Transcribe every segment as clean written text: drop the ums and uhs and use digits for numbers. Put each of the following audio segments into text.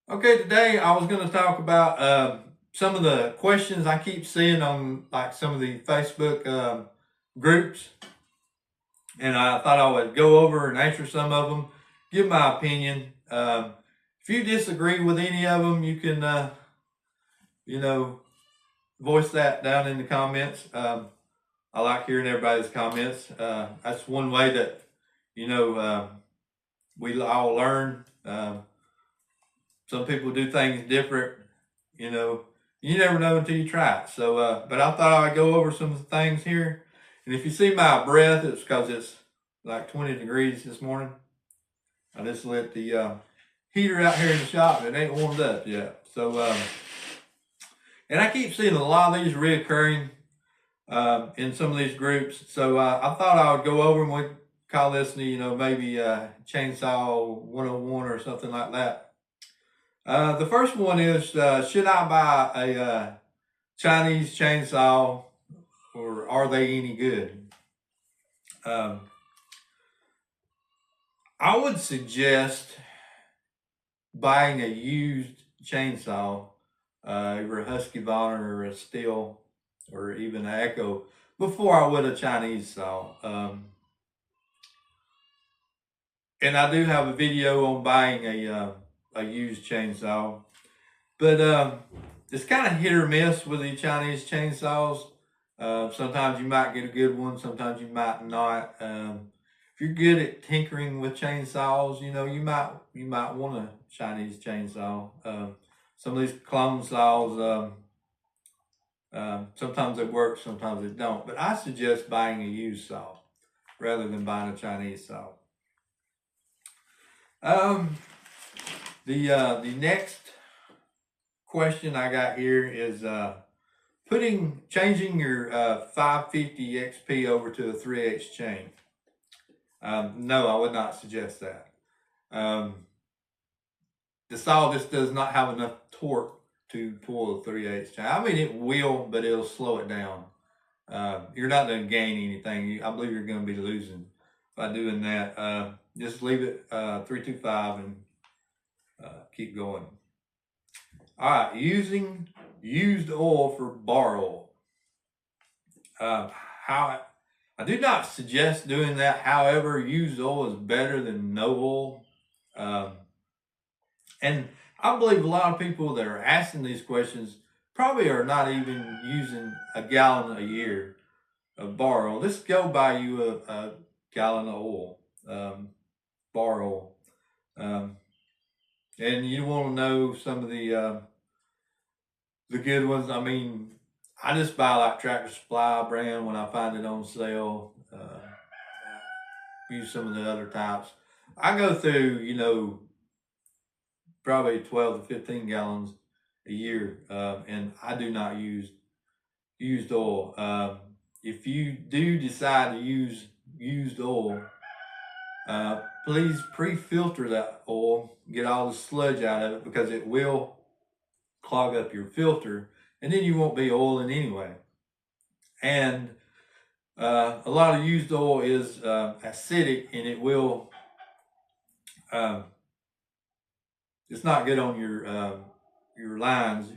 Okay, today I was going to talk about some of the questions I keep seeing on like some of the Facebook groups, and I thought I would go over and answer some of them, give my opinion. If you disagree with any of them, you can, you know, voice that down in the comments. I like hearing everybody's comments. That's one way that you know we all learn. Some people do things different, you know. You never know until you try it. So, but I thought I'd go over some things here. And if you see my breath, it's because it's like 20 degrees this morning. I just lit the heater out here in the shop and it ain't warmed up yet. So, and I keep seeing a lot of these reoccurring in some of these groups. So I thought I would go over them. We call this, maybe Chainsaw 101 or something like that. The first one is, should I buy a Chinese chainsaw or are they any good? I would suggest buying a used chainsaw, either a Husqvarna or a Stihl or even an Echo before I would a Chinese saw. And I do have a video on buying a used chainsaw, but it's kind of hit or miss with the Chinese chainsaws. Sometimes you might get a good one, sometimes you might not. If you're good at tinkering with chainsaws, you might want a Chinese chainsaw. Some of these clone saws, sometimes they work, sometimes they don't. But I suggest buying a used saw rather than buying a Chinese saw. The next question I got here is changing your 550 XP over to a 3/8 chain. No, I would not suggest that. The saw just does not have enough torque to pull a 3/8 chain. I mean, it will, but it'll slow it down. You're not going to gain anything. I believe you're going to be losing by doing that. Just leave it 325 and keep going. All right, using used oil for bar oil. I do not suggest doing that. However, used oil is better than no oil. And I believe a lot of people that are asking these questions probably are not even using a gallon a year of bar oil. Let's go buy you a gallon of oil, bar oil. And you want to know some of the good ones. I mean, I just buy like Tractor Supply brand when I find it on sale. Use some of the other types. I go through, probably 12 to 15 gallons a year, and I do not use used oil. If you do decide to use used oil, please pre-filter that oil, get all the sludge out of it because it will clog up your filter, and then you won't be oiling anyway. And a lot of used oil is acidic, and it will. It's not good on your lines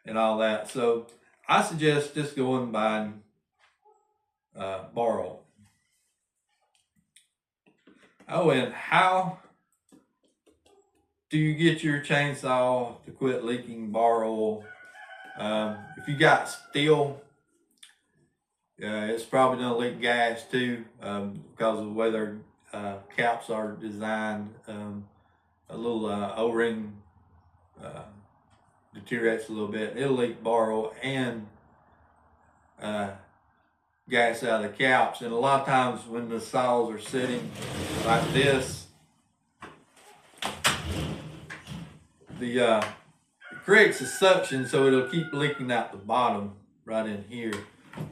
and all that. So I suggest just going and buying bar oil. Oh, and how do you get your chainsaw to quit leaking bar oil? If you got Stihl, it's probably gonna leak gas too, because of the way their caps are designed. A little O-ring deteriorates a little bit. It'll leak bar oil and gas out of the caps. And a lot of times when the saws are sitting like this, it creates a suction, so it'll keep leaking out the bottom right in here.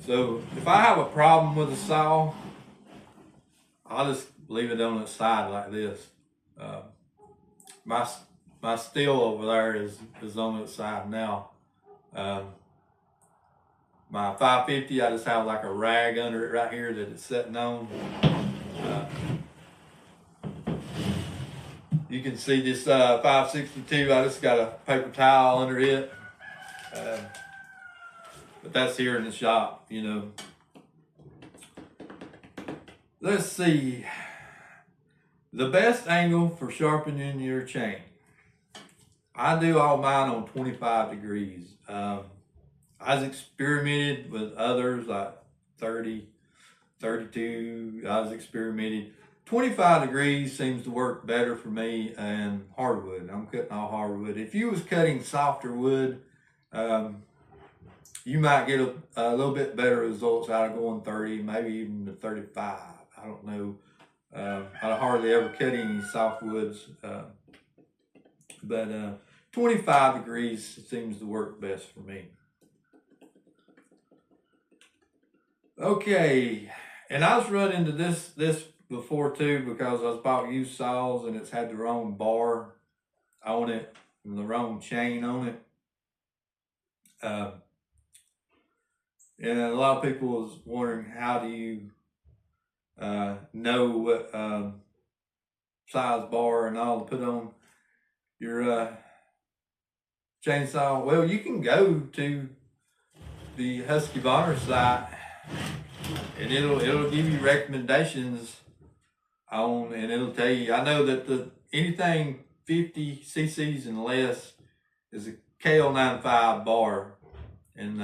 So if I have a problem with a saw, I'll just leave it on its side like this. My Stihl over there is on its side now. My 550, I just have like a rag under it right here that it's sitting on. You can see this 562. I just got a paper towel under it. But that's here in the shop, you know. Let's see. The best angle for sharpening your chain. I do all mine on 25 degrees. I've experimented with others like 30, 32. I was experimenting. 25 degrees seems to work better for me and hardwood. I'm cutting all hardwood. If you was cutting softer wood, you might get a little bit better results out of going 30, maybe even to 35. I don't know. I hardly ever cut any softwoods, but 25 degrees seems to work best for me. Okay, and I was running into this before too, because I was bought used saws and it's had the wrong bar on it and the wrong chain on it. And a lot of people was wondering, how do you know what size bar and all to put on your chainsaw? Well, you can go to the Husqvarna site and it'll give you recommendations on, and it'll tell you. I know that anything 50 cc's and less is a KL95 bar, and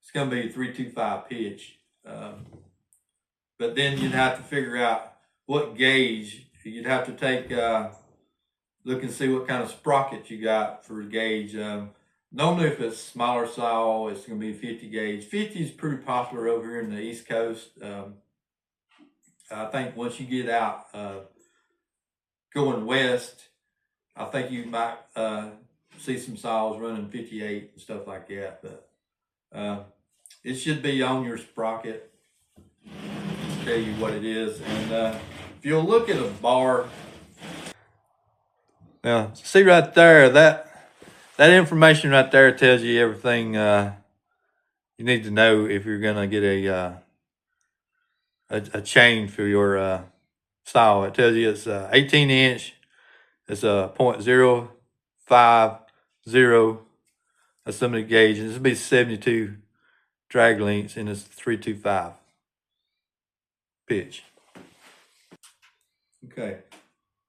it's going to be a 325 pitch. But then you'd have to figure out what gauge. You'd have to take, look and see what kind of sprocket you got for a gauge. Normally if it's smaller saw, it's going to be 50 gauge. 50 is pretty popular over here in the East Coast. I think once you get out going west, I think you might see some saws running 58 and stuff like that. But it should be on your sprocket. Tell you what it is. And if you'll look at a bar, now see right there, that information right there tells you everything you need to know if you're gonna get a chain for your saw. It tells you it's 18 inch, it's a 0.050. That's some of the gauge, and this will be 72 drag lengths, and it's 325 pitch. Okay,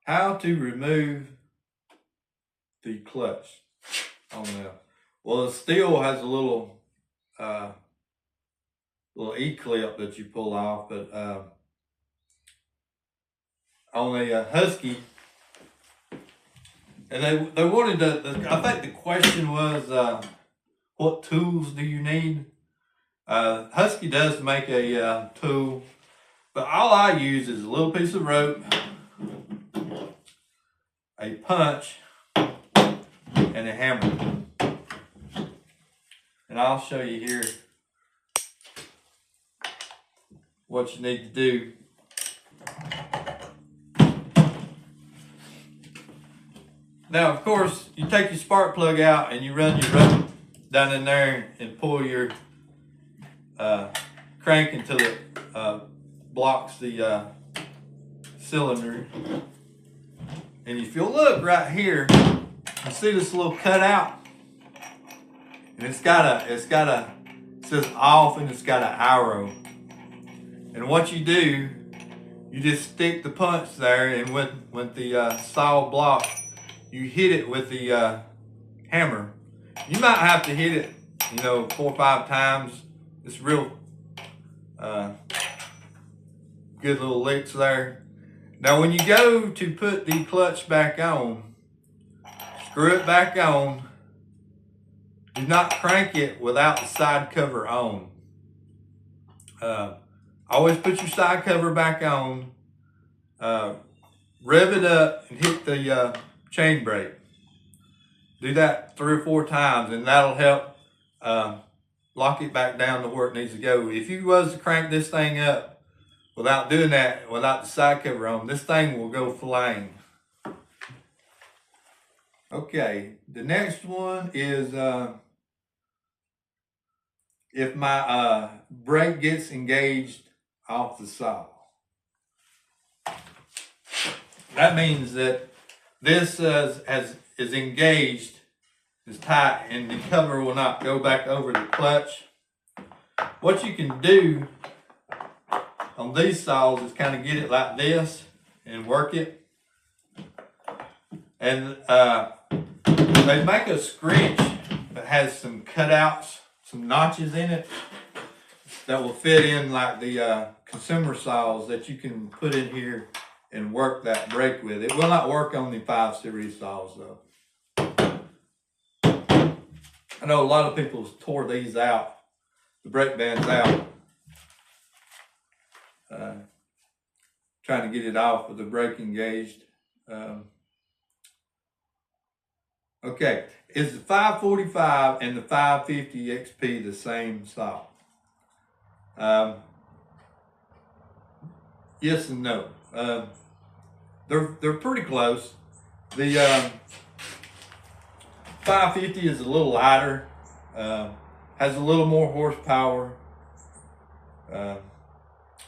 how to remove the clutch on there. Well, the steel has a little E-clip that you pull off, but on a Husky, and they wanted I think the question was, what tools do you need? Husky does make a tool, but all I use is a little piece of rope, a punch, and a hammer. And I'll show you here what you need to do. Now, of course, you take your spark plug out and you run your rope down in there and pull your crank until it blocks the cylinder. And if you'll look right here, you see this little cutout, and it says off, and it's got an arrow. And what you do, you just stick the punch there, and with the saw block, you hit it with the hammer. You might have to hit it, 4 or 5 times. It's real good little licks there. Now when you go to put the clutch back on, screw it back on. Do not crank it without the side cover on. Always put your side cover back on. Rev it up and hit the chain brake. Do that 3 or 4 times, and that'll help lock it back down to where it needs to go. If you was to crank this thing up without doing that, without the side cover on, this thing will go flying. Okay, the next one is if my brake gets engaged off the saw. That means that this is engaged, is tight, and the cover will not go back over the clutch. What you can do on these saws is kind of get it like this and work it. And they make a screech that has some cutouts, some notches in it that will fit in like the consumer saws that you can put in here and work that brake with. It will not work on the 5 Series saws though. I know a lot of people tore these out, the brake bands out, trying to get it off with the brake engaged. Okay, is the 545 and the 550 XP the same saw? Yes and no. They're pretty close. The 550 is a little lighter, has a little more horsepower,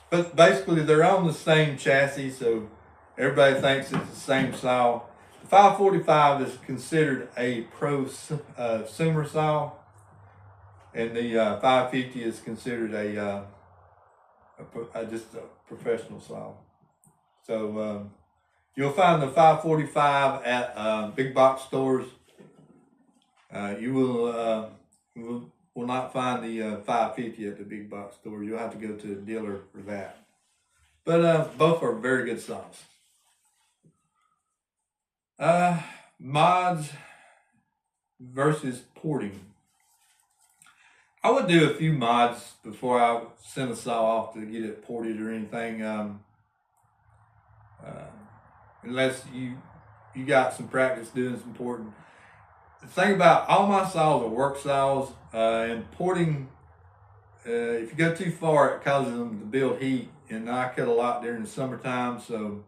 but basically they're on the same chassis, so everybody thinks it's the same saw. The 545 is considered a prosumer saw, and the 550 is considered just a professional saw. So you'll find the 545 at big box stores. You will not find the 550 at the big box store. You'll have to go to a dealer for that. But both are very good saws. Mods versus porting. I would do a few mods before I send a saw off to get it ported or anything. Unless you got some practice doing some porting. The thing about all my saws are work saws, and porting, if you go too far, it causes them to build heat, and I cut a lot during the summertime. So,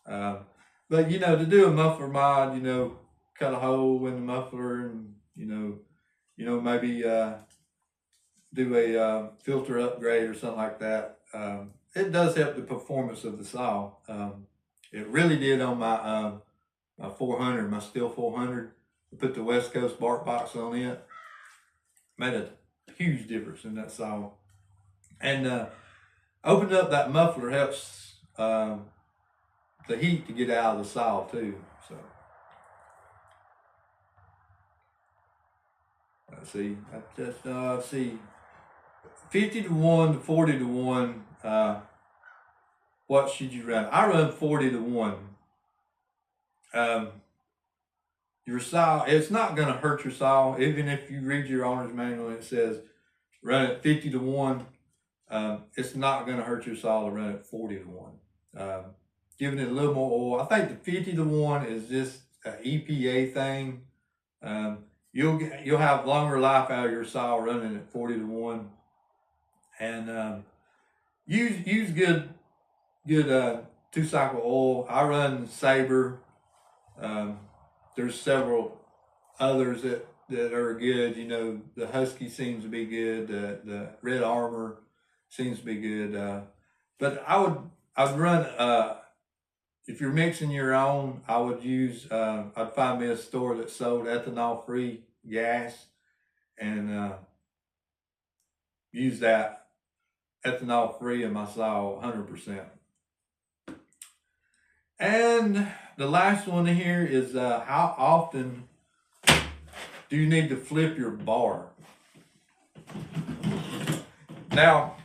but to do a muffler mod, cut a hole in the muffler, and maybe do a filter upgrade or something like that. It does help the performance of the saw. It really did on my my 400, my Stihl 400. I put the West Coast bark box on it. Made a huge difference in that saw. And opening up that muffler helps the heat to get out of the saw too. So let's see. See 50 to 1 to 40 to 1. What should you run? I run 40 to 1. Your saw, it's not going to hurt your saw. Even if you read your owner's manual and it says run it 50 to 1, it's not going to hurt your saw to run it 40 to 1. Giving it a little more oil. I think the 50 to 1 is just an EPA thing. You'll have longer life out of your saw running at 40 to 1. And use good 2-cycle oil. I run Sabre. There's several others that are good. The Husky seems to be good. The Red Armor seems to be good. But I'd run, if you're mixing your own, I would use, I'd find me a store that sold ethanol-free gas and use that ethanol-free in my saw 100%. And the last one here is how often do you need to flip your bar? Now,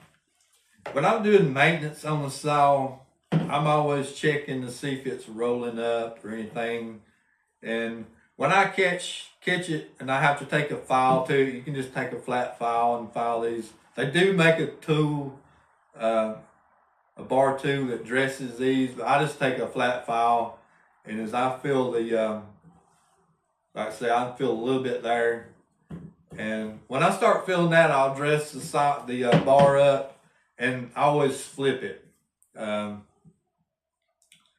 when I'm doing maintenance on the saw, I'm always checking to see if it's rolling up or anything. And when I catch it and I have to take a file to it, you can just take a flat file and file these. They do make a tool, a bar tool that dresses these, but I just take a flat file, and as I feel the, like I say, I feel a little bit there, and when I start feeling that, I'll dress the bar up, and I always flip it.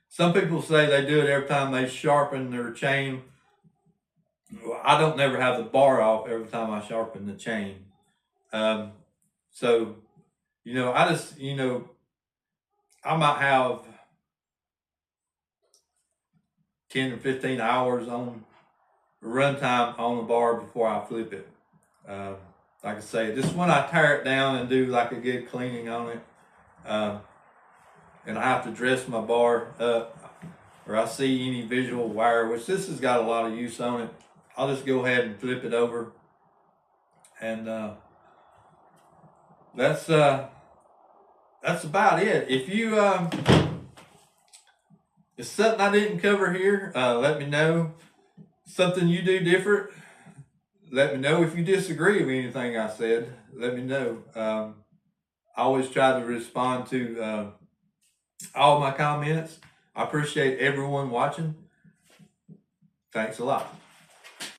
Some people say they do it every time they sharpen their chain. I don't never have the bar off every time I sharpen the chain. So, I just, I might have 10 or 15 hours on runtime on the bar before I flip it. Like I say, this is when I tear it down and do like a good cleaning on it. And I have to dress my bar up, or I see any visual wire, which this has got a lot of use on it. I'll just go ahead and flip it over. And that's about it. If you if something I didn't cover here, let me know. Something you do different, let me know. If you disagree with anything I said, let me know. I always try to respond to all my comments. I appreciate everyone watching. Thanks a lot.